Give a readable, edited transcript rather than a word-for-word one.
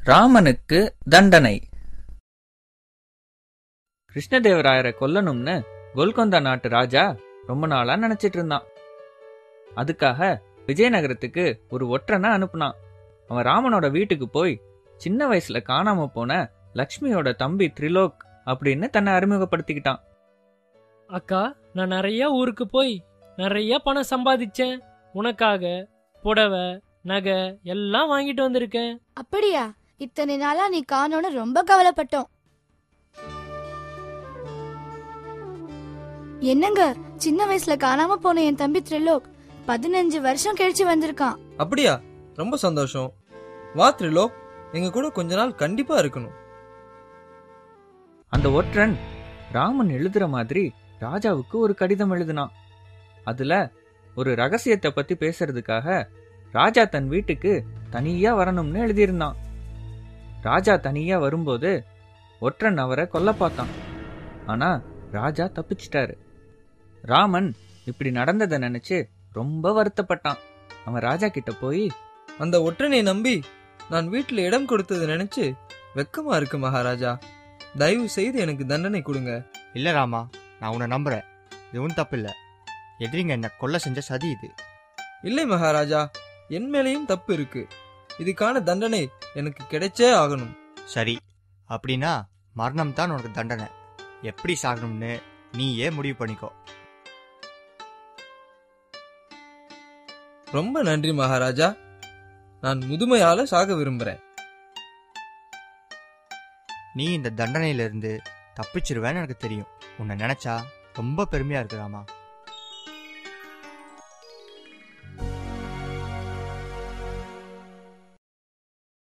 ராமனுக்கு தண்டனை. கிருஷ்ணதேவராயரை கொல்லணும்னு கோல்கொண்டா நாட்டு ராஜா ரொம்ப நாளா நினைச்சிட்டு இருந்தான். அதுக்காக விஜயநகரத்துக்கு ஒரு ஒற்றனை அனுப்புனான். அவன் ராமனோட வீட்டுக்கு போய் சின்ன வயசுல காணாம போன லக்ஷ்மியோட தம்பி திரிலோக் அப்படின்னு தன்னை அறிமுகப்படுத்திக்கிட்டான். அக்கா, நான் நிறைய ஊருக்கு போய் நிறைய பணம் சம்பாதிச்சேன். உனக்காக புடவை நகை எல்லாம் வாங்கிட்டு வந்திருக்கேன். அப்படியா? இத்தனை நாளா நீ காணோன்னு ரொம்ப கவலைப்பட்டோம். என்னங்க, சின்ன வயசுல காணாம போன என் தம்பி திரிலோக் 15 வருஷம் கழிச்சு வந்திருக்கான். அப்படியா? ரொம்ப சந்தோஷம். வா திரிலோக், எங்க கூட கொஞ்ச நாள் கண்டிப்பா இருக்கணும். அந்த ஒற்றன் ராமன் எழுதுற மாதிரி ராஜாவுக்கு ஒரு கடிதம் எழுதினான். அதுல ஒரு ரகசியத்தை பத்தி பேசுறதுக்காக ராஜா தன் வீட்டுக்கு தனியா வரணும்னு எழுதியிருந்தான். ராஜா தனியா வரும்போது ஒற்றன் அவரை கொல்ல பார்த்தான். ஆனா ராஜா தப்பிச்சிட்டாரு. ராமன் இப்படி நடந்ததை நினைச்சு ரொம்ப வருத்தப்பட்டான். அவன் ராஜா கிட்ட போய், அந்த ஒற்றனை நம்பி நான் வீட்டுல இடம் கொடுத்தது நினைச்சு வெக்கமா இருக்கு மகாராஜா. தயவு செய்து எனக்கு தண்டனை கொடுங்க. இல்ல ராமா, நான் உன்னை நம்புறேன். இதுவும் தப்பு இல்ல. எதிரிங்க என்ன கொல்ல செஞ்ச சதி இது. இல்லை மகாராஜா, என் மேலேயும் தப்பு இருக்கு. இதுக்கான தண்டனை எனக்கு கிடைச்சே ஆகணும். சரி, அப்படின்னா மரணம் தான் உனக்கு தண்டனை. எப்படி சாகணும்னு நீயே முடிவு பண்ணிக்கோ. ரொம்ப நன்றி மகாராஜா. நான் முதுமையால சாக விரும்புறேன். நீ இந்த தண்டனையிலிருந்து தப்பிச்சிருவேன்னு எனக்கு தெரியும். உன்னை நினைச்சா ரொம்ப பெருமையா இருக்கு ராமா.